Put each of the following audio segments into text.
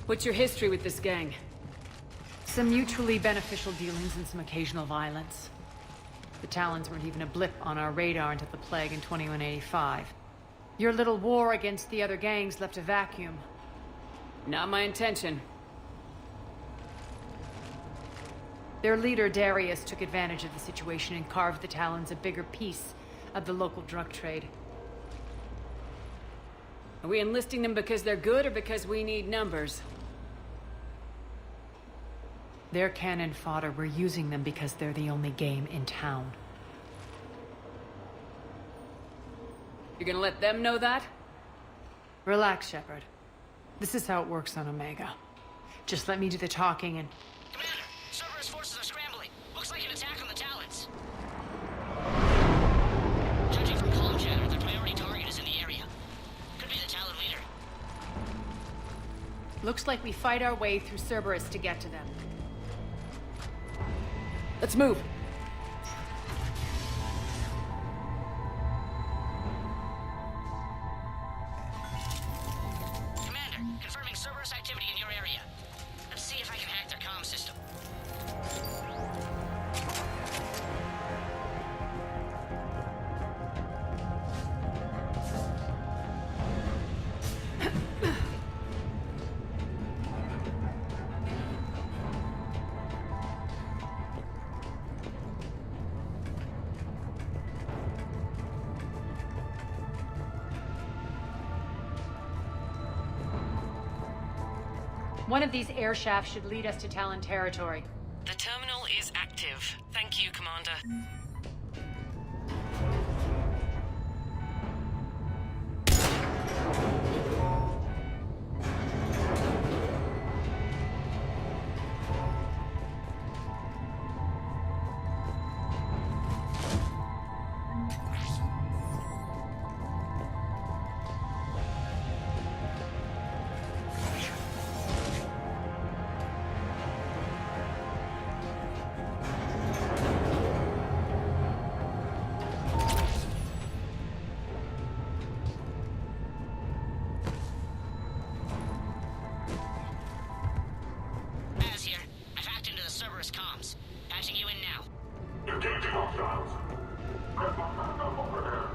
What's your history with this gang? Some mutually beneficial dealings and some occasional violence. The Talons weren't even a blip on our radar until the plague in 2185. Your little war against the other gangs left a vacuum. Not my intention. Their leader, Darius, took advantage of the situation and carved the Talons a bigger piece of the local drug trade. Are we enlisting them because they're good or because we need numbers? They're cannon fodder. We're using them because they're the only game in town. You're gonna let them know that? Relax, Shepard. This is how it works on Omega. Just let me do the talking and... Commander, Cerberus forces are scrambling. Looks like an attack on the Talons. Judging from comm chatter, their priority target is in the area. Could be the Talon leader. Looks like we fight our way through Cerberus to get to them. Let's move. Commander, confirming Cerberus activity in your area. Let's see if I can hack their comm system. One of these air shafts should lead us to Talon territory. The terminal is active. Thank you, Commander. Az here. I've hacked into the Cerberus comms. Patching you in now. Engaging hostiles. Over there.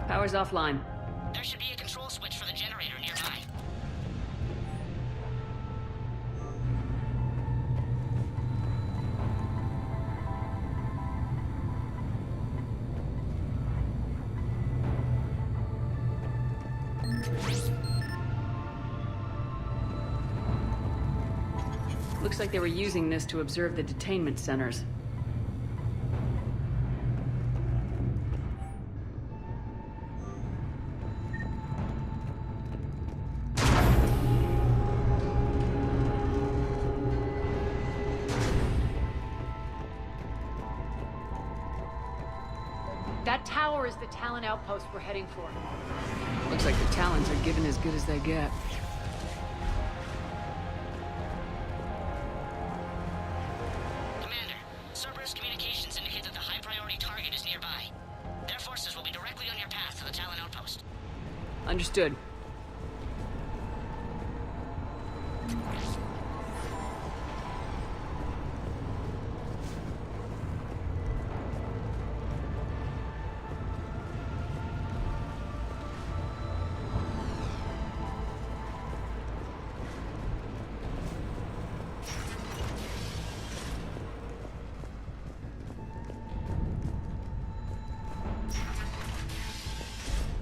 Power's offline. There should be a control switch for the generator nearby. Looks like they were using this to observe the detainment centers. That tower is the Talon outpost we're heading for. Looks like the Talons are giving as good as they get. Commander, Cerberus communications indicate that the high-priority target is nearby. Their forces will be directly on your path to the Talon outpost. Understood.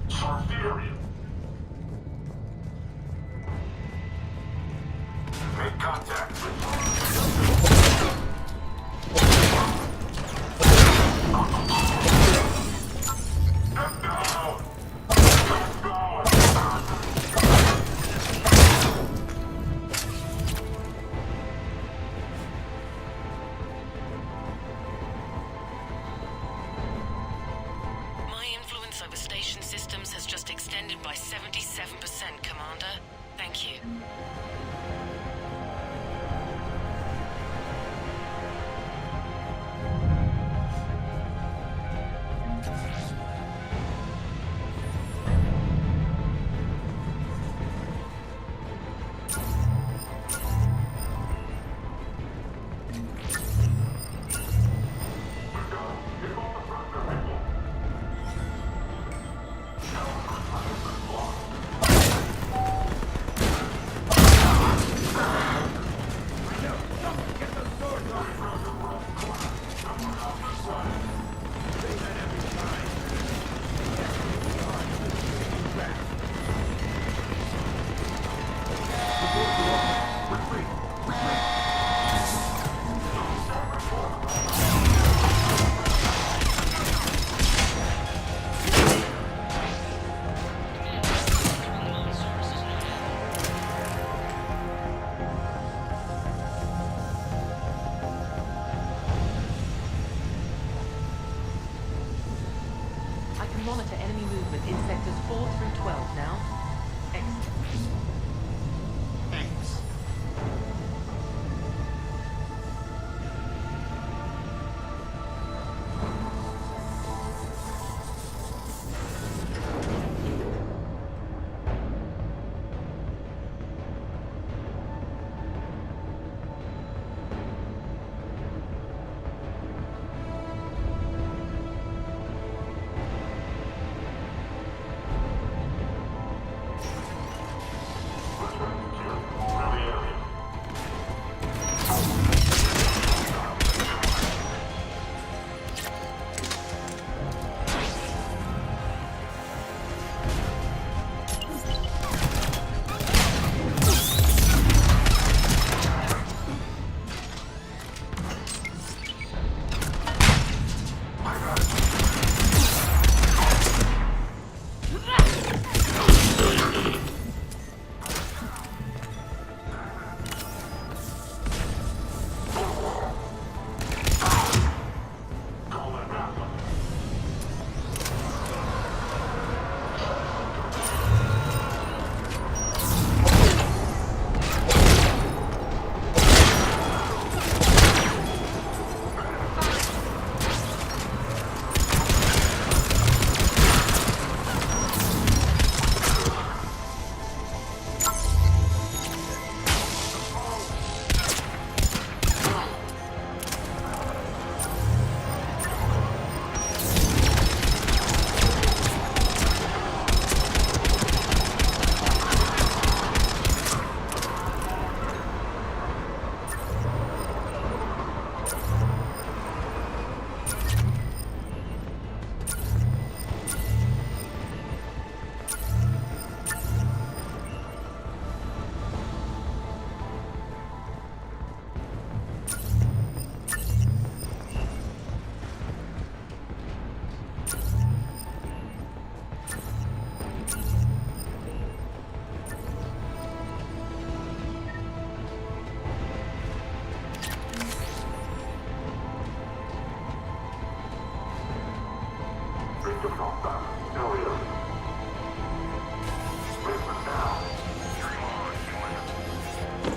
Sartherian. Make contact. I can monitor enemy movement in sectors 4 through 12 now. Excellent. Thanks.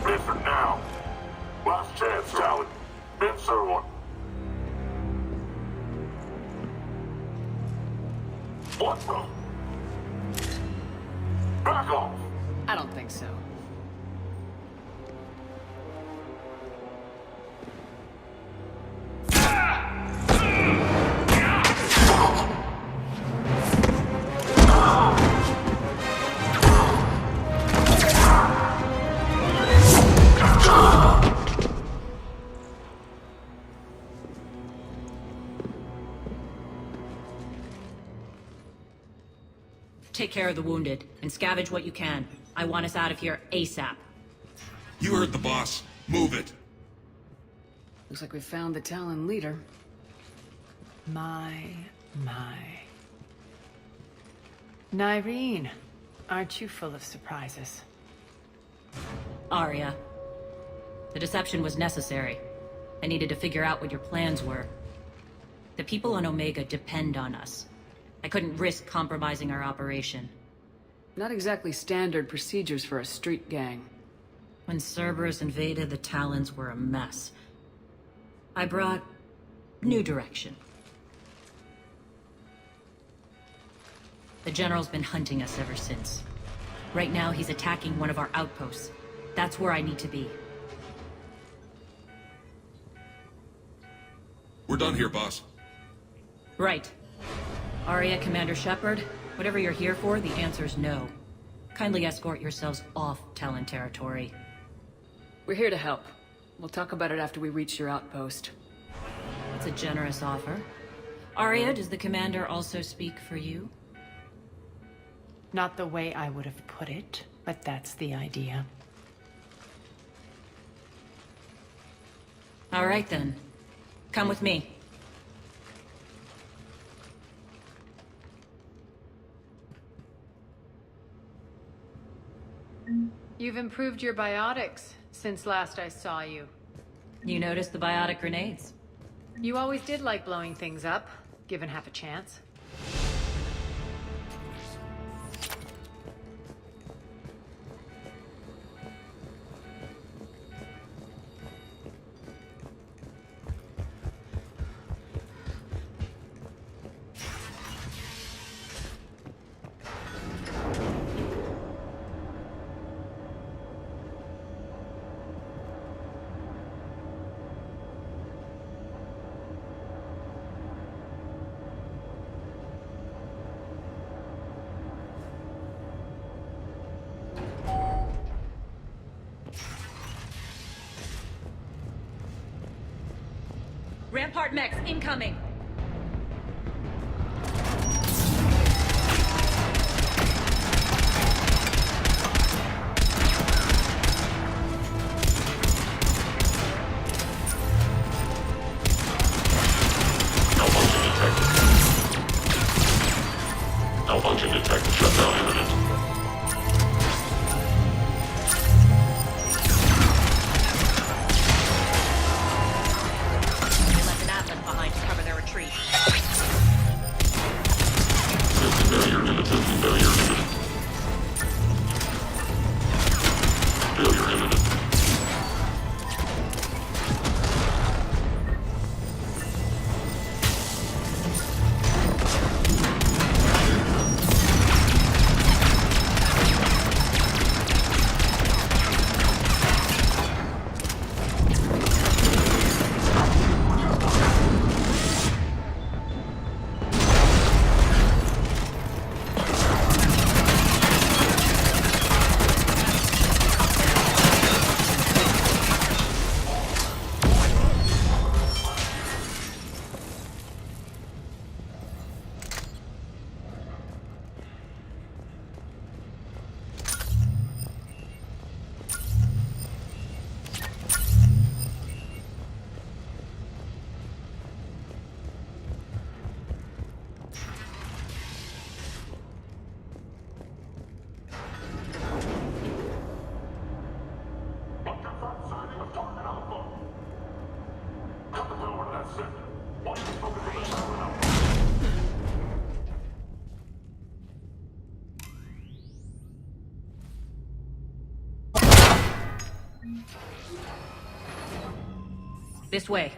Listen now. Last chance, Talon. Answer one. What the? Back off! I don't think so. Take care of the wounded, and scavenge what you can. I want us out of here ASAP. You heard the boss. Move it. Looks like we found the Talon leader. My. Nyreen, aren't you full of surprises? Arya. The deception was necessary. I needed to figure out what your plans were. The people on Omega depend on us. I couldn't risk compromising our operation. Not exactly standard procedures for a street gang. When Cerberus invaded, the Talons were a mess. I brought new direction. The General's been hunting us ever since. Right now, he's attacking one of our outposts. That's where I need to be. We're done here, boss. Right. Arya, Commander Shepard, whatever you're here for, the answer's no. Kindly escort yourselves off Talon territory. We're here to help. We'll talk about it after we reach your outpost. It's a generous offer. Arya, does the Commander also speak for you? Not the way I would have put it, but that's the idea. All right then. Come with me. You've improved your biotics since last I saw you. You noticed the biotic grenades? You always did like blowing things up, given half a chance. Rampart mechs incoming! Malfunction detected. Shutdown imminent. They left an atlas behind to cover their retreat. Testing barrier imminent. Testing barrier imminent. Failure imminent. This way.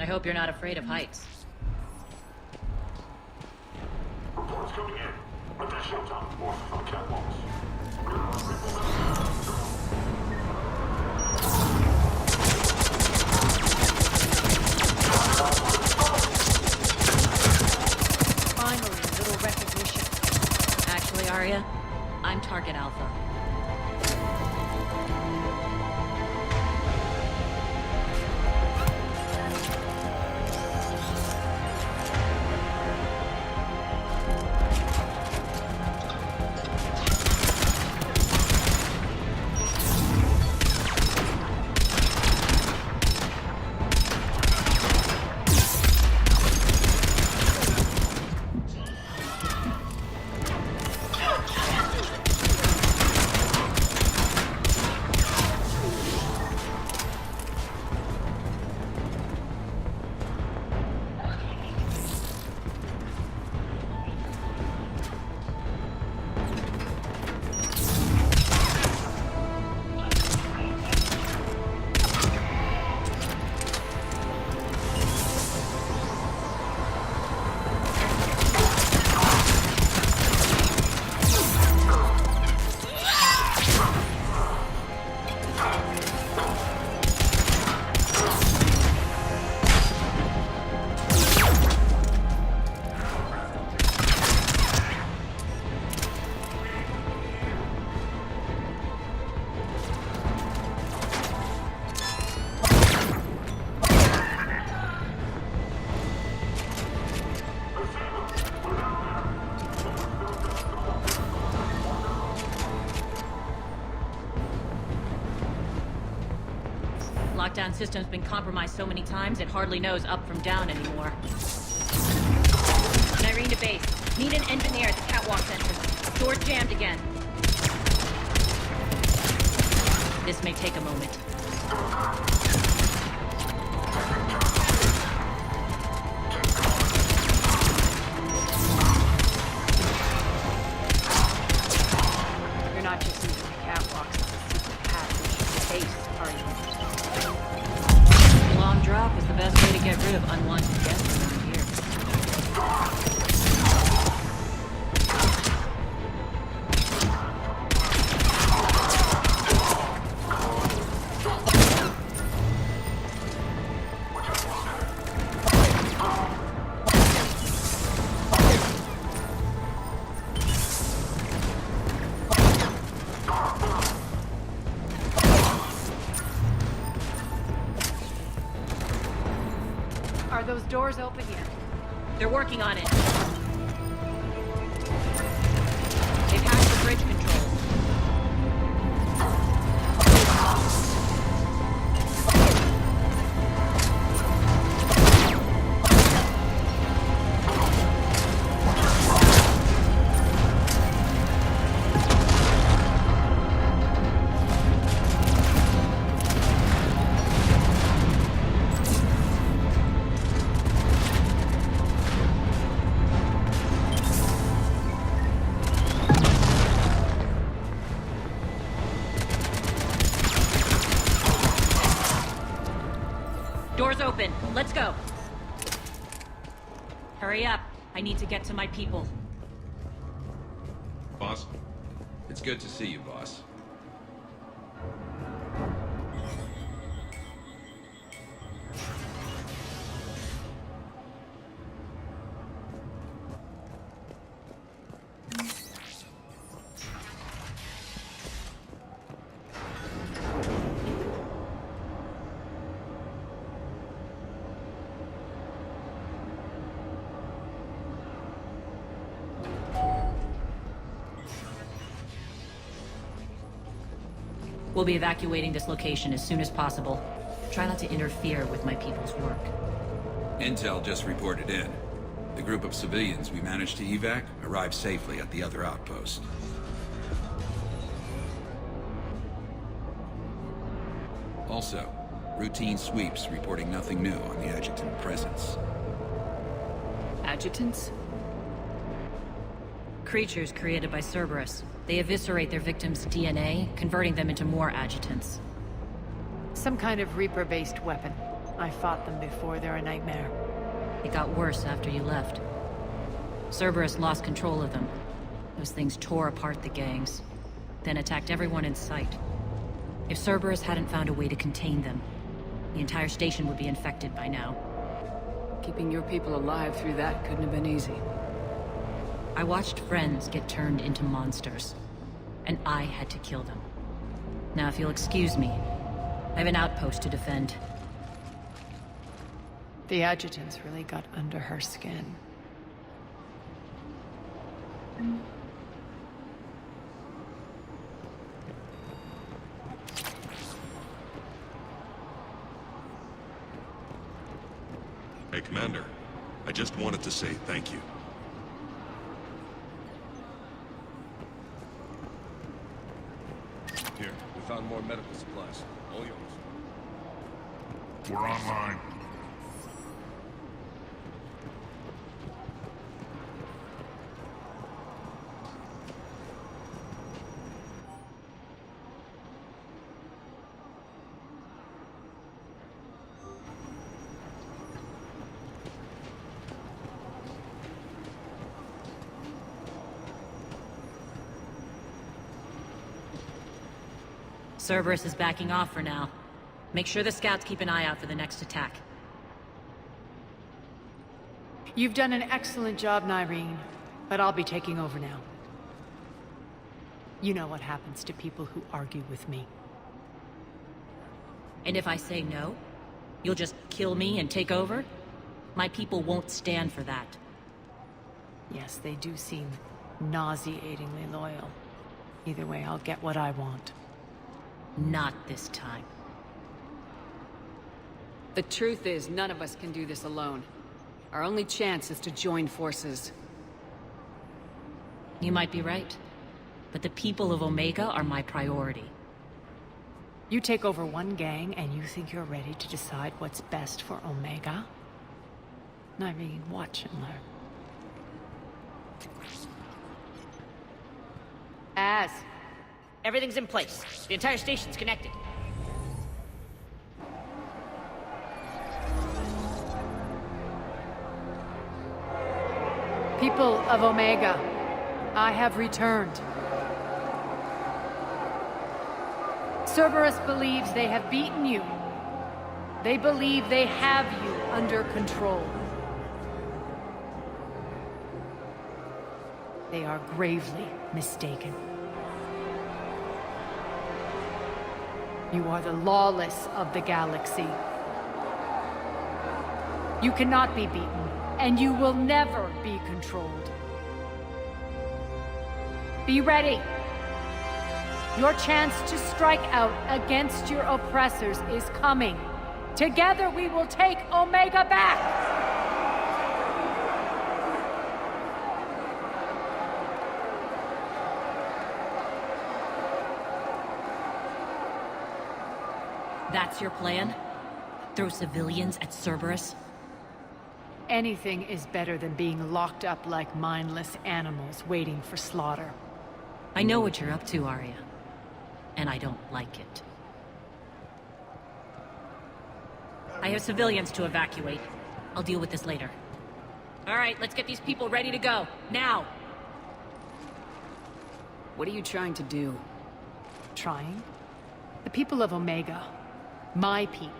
I hope you're not afraid of heights. Lockdown system's been compromised so many times, it hardly knows up from down anymore. Nyreen to base. Need an engineer at the catwalk entrance. Door's jammed again. This may take a moment. You're not just using the catwalks as a secret passage to the base, are you? Long drop is the best way to get rid of unwanted guests around here. Are those doors open yet? They're working on it. They passed the bridge controls. Doors open. Let's go. Hurry up. I need to get to my people. Boss? It's good to see you, boss. We'll be evacuating this location as soon as possible. Try not to interfere with my people's work. Intel just reported in. The group of civilians we managed to evac arrived safely at the other outpost. Also, routine sweeps reporting nothing new on the adjutant presence. Adjutants? Creatures created by Cerberus. They eviscerate their victims' DNA, converting them into more adjutants. Some kind of Reaper-based weapon. I fought them before, they're a nightmare. It got worse after you left. Cerberus lost control of them. Those things tore apart the gangs, then attacked everyone in sight. If Cerberus hadn't found a way to contain them, the entire station would be infected by now. Keeping your people alive through that couldn't have been easy. I watched friends get turned into monsters, and I had to kill them. Now, if you'll excuse me, I have an outpost to defend. The adjutants really got under her skin. Hey, Commander. I just wanted to say thank you. Here, we found more medical supplies. All yours. We're online. Cerberus is backing off for now. Make sure the scouts keep an eye out for the next attack. You've done an excellent job, Nyreen, but I'll be taking over now. You know what happens to people who argue with me. And if I say no, you'll just kill me and take over? My people won't stand for that. Yes, they do seem nauseatingly loyal. Either way, I'll get what I want. Not this time. The truth is, none of us can do this alone. Our only chance is to join forces. You might be right. But the people of Omega are my priority. You take over one gang and you think you're ready to decide what's best for Omega? Nyreen, watch and learn. Everything's in place. The entire station's connected. People of Omega, I have returned. Cerberus believes they have beaten you. They believe they have you under control. They are gravely mistaken. You are the lawless of the galaxy. You cannot be beaten, and you will never be controlled. Be ready. Your chance to strike out against your oppressors is coming. Together we will take Omega back! That's your plan? Throw civilians at Cerberus? Anything is better than being locked up like mindless animals waiting for slaughter. I know what you're up to, Arya. And I don't like it. I have civilians to evacuate. I'll deal with this later. All right, let's get these people ready to go. Now! What are you trying to do? Trying? The people of Omega, my people,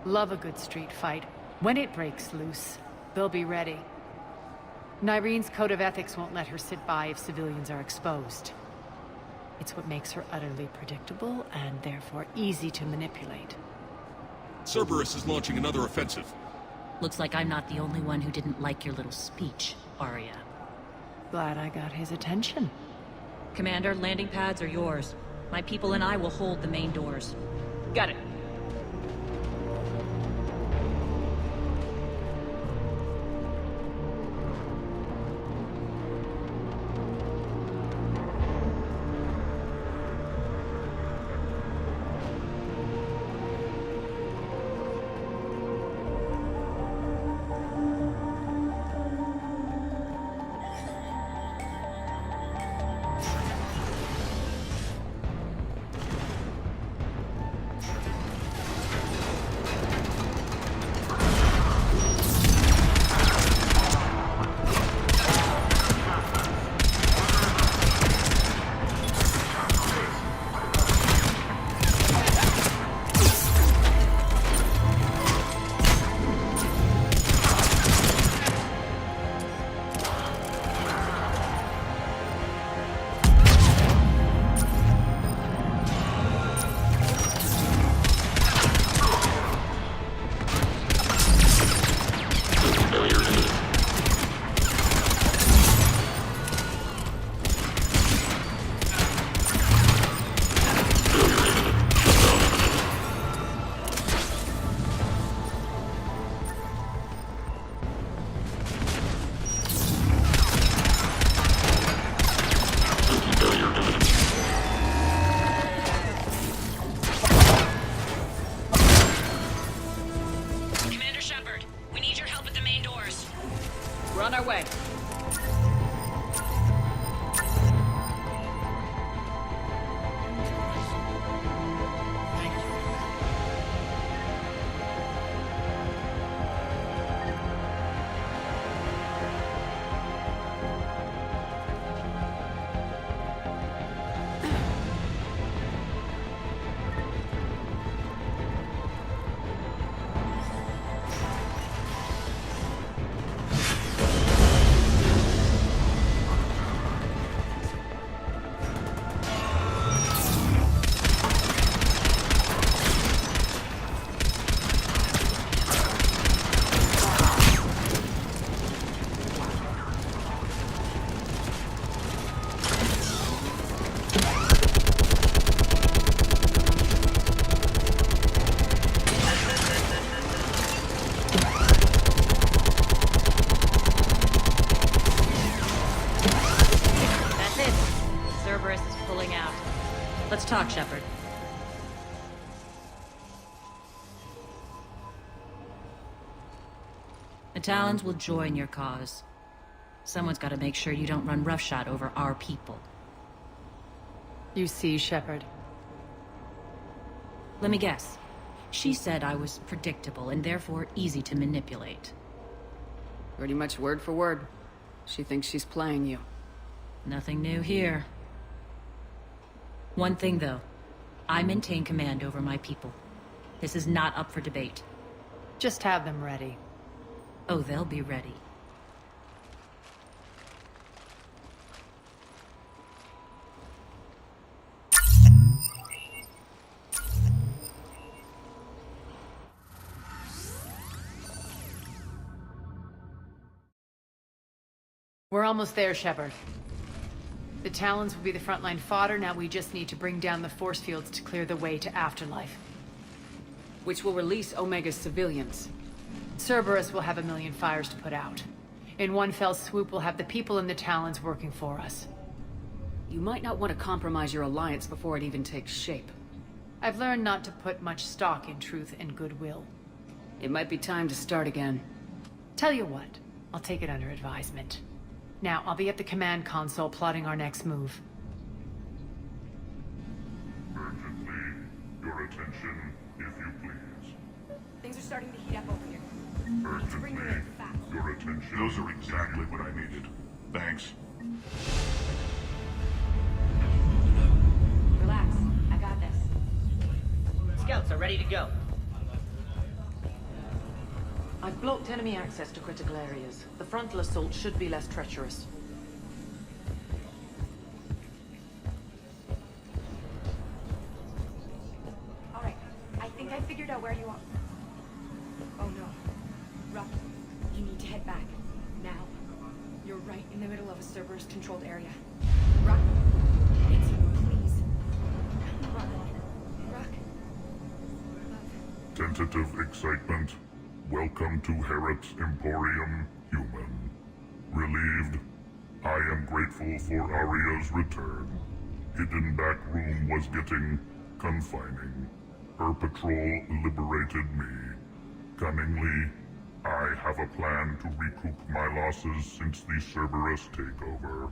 love a good street fight. When it breaks loose, they'll be ready. Nyreen's code of ethics won't let her sit by if civilians are exposed. It's what makes her utterly predictable and therefore easy to manipulate. Cerberus is launching another offensive. Looks like I'm not the only one who didn't like your little speech, Arya. Glad I got his attention. Commander, landing pads are yours. My people and I will hold the main doors. Got it. The Talons will join your cause. Someone's got to make sure you don't run roughshod over our people. You see, Shepard. Let me guess. She said I was predictable and therefore easy to manipulate. Pretty much word for word. She thinks she's playing you. Nothing new here. One thing, though. I maintain command over my people. This is not up for debate. Just have them ready. Oh, they'll be ready. We're almost there, Shepard. The Talons will be the frontline fodder, now we just need to bring down the force fields to clear the way to Afterlife. Which will release Omega's civilians. Cerberus will have a million fires to put out. In one fell swoop, we'll have the people in the Talons working for us. You might not want to compromise your alliance before it even takes shape. I've learned not to put much stock in truth and goodwill. It might be time to start again. Tell you what, I'll take it under advisement. Now, I'll be at the command console plotting our next move. Urgently, your attention, if you please. Things are starting to heat up over here. Urgently, your attention. Those are exactly what I needed. Thanks. Relax. I got this. Scouts are ready to go. I've blocked enemy access to critical areas. The frontal assault should be less treacherous. Alright, I think I figured out where you are. Oh no. Ruck, you need to head back. Now. You're right in the middle of a Cerberus-controlled area. Ruck, it's please. Ruck. Ruck. Love. Tentative excitement. Welcome to Herod's Emporium, human. Relieved, I am grateful for Aria's return. Hidden back room was getting confining. Her patrol liberated me. Cunningly, I have a plan to recoup my losses since the Cerberus takeover.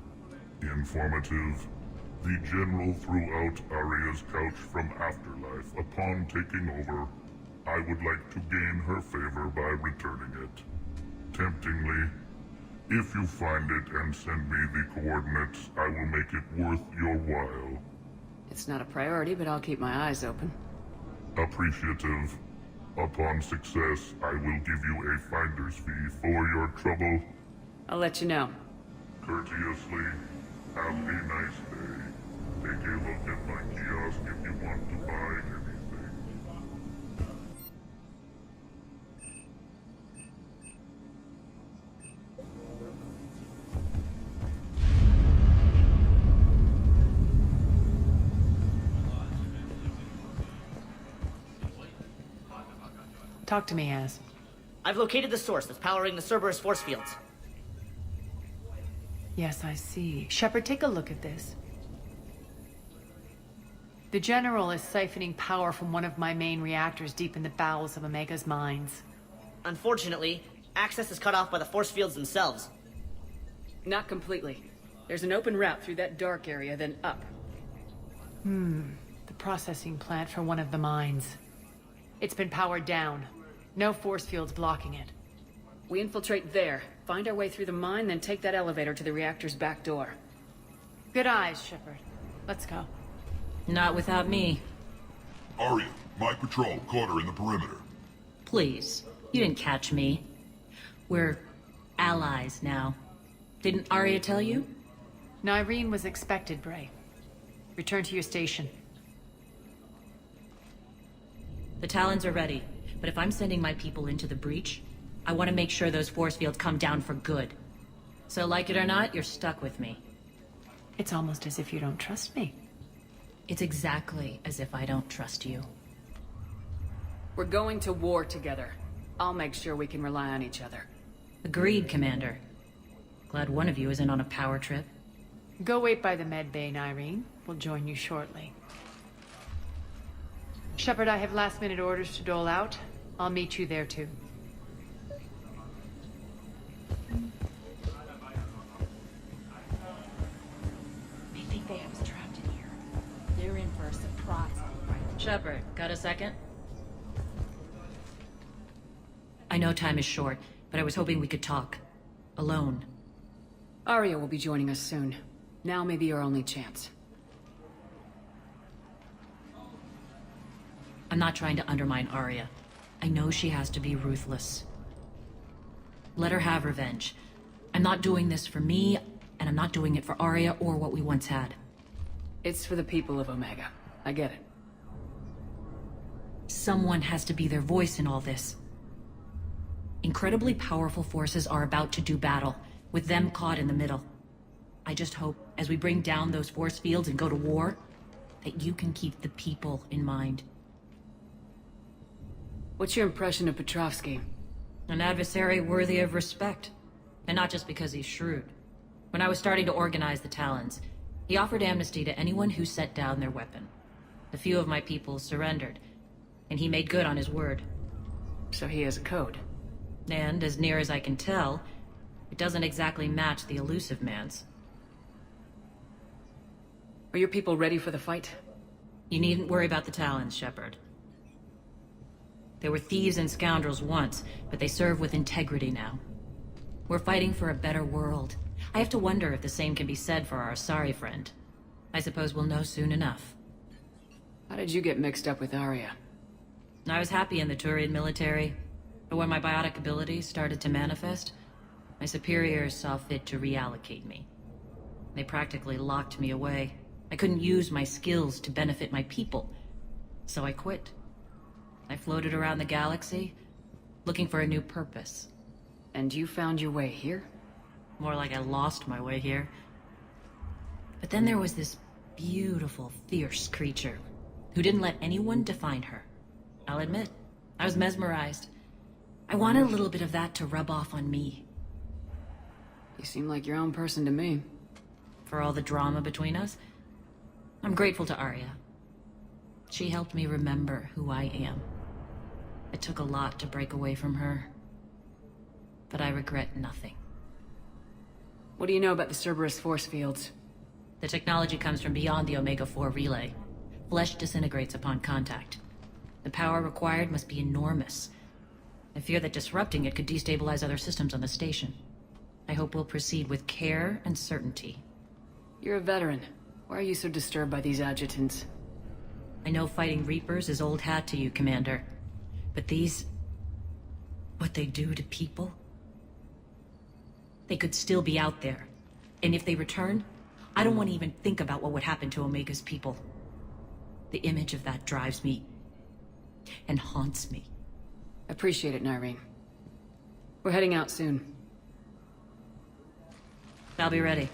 Informative, the General threw out Aria's couch from Afterlife upon taking over. I would like to gain her favor by returning it. Temptingly, if you find it and send me the coordinates, I will make it worth your while. It's not a priority, but I'll keep my eyes open. Appreciative. Upon success, I will give you a finder's fee for your trouble. I'll let you know. Courteously, have a nice day. Take a look at my kiosk if you want to buy anything. Talk to me, Az. I've located the source that's powering the Cerberus force fields. Yes, I see. Shepard, take a look at this. The General is siphoning power from one of my main reactors deep in the bowels of Omega's mines. Unfortunately, access is cut off by the force fields themselves. Not completely. There's an open route through that dark area, then up. The processing plant for one of the mines. It's been powered down. No force fields blocking it. We infiltrate there, find our way through the mine, then take that elevator to the reactor's back door. Good eyes, Shepard. Let's go. Not without me. Aria, my patrol caught her in the perimeter. Please. You didn't catch me. We're allies now. Didn't Arya tell you? Nyreen was expected, Bray. Return to your station. The Talons are ready, but if I'm sending my people into the breach, I want to make sure those force fields come down for good. So like it or not, you're stuck with me. It's almost as if you don't trust me. It's exactly as if I don't trust you. We're going to war together. I'll make sure we can rely on each other. Agreed, Commander. Glad one of you isn't on a power trip. Go wait by the med bay, Nyreen. We'll join you shortly. Shepard, I have last-minute orders to dole out. I'll meet you there, too. Shepard, got a second? I know time is short, but I was hoping we could talk. Alone. Arya will be joining us soon. Now may be our only chance. I'm not trying to undermine Arya. I know she has to be ruthless. Let her have revenge. I'm not doing this for me, and I'm not doing it for Arya or what we once had. It's for the people of Omega. I get it. Someone has to be their voice in all this. Incredibly powerful forces are about to do battle, with them caught in the middle. I just hope, as we bring down those force fields and go to war, that you can keep the people in mind. What's your impression of Petrovsky? An adversary worthy of respect. And not just because he's shrewd. When I was starting to organize the Talons, he offered amnesty to anyone who set down their weapon. A few of my people surrendered, and he made good on his word. So he has a code. And, as near as I can tell, it doesn't exactly match the elusive man's. Are your people ready for the fight? You needn't worry about the Talons, Shepard. They were thieves and scoundrels once, but they serve with integrity now. We're fighting for a better world. I have to wonder if the same can be said for our Asari friend. I suppose we'll know soon enough. How did you get mixed up with Arya? I was happy in the Turian military, but when my biotic abilities started to manifest, my superiors saw fit to reallocate me. They practically locked me away. I couldn't use my skills to benefit my people, so I quit. I floated around the galaxy, looking for a new purpose. And you found your way here? More like I lost my way here. But then there was this beautiful, fierce creature who didn't let anyone define her. I'll admit, I was mesmerized. I wanted a little bit of that to rub off on me. You seem like your own person to me. For all the drama between us, I'm grateful to Arya. She helped me remember who I am. It took a lot to break away from her, but I regret nothing. What do you know about the Cerberus force fields? The technology comes from beyond the Omega-4 relay. Flesh disintegrates upon contact. The power required must be enormous. I fear that disrupting it could destabilize other systems on the station. I hope we'll proceed with care and certainty. You're a veteran. Why are you so disturbed by these adjutants? I know fighting Reapers is old hat to you, Commander. But these... what they do to people? They could still be out there. And if they return, I don't want to even think about what would happen to Omega's people. The image of that drives me... and haunts me. Appreciate it, Nyreen. We're heading out soon. I'll be ready.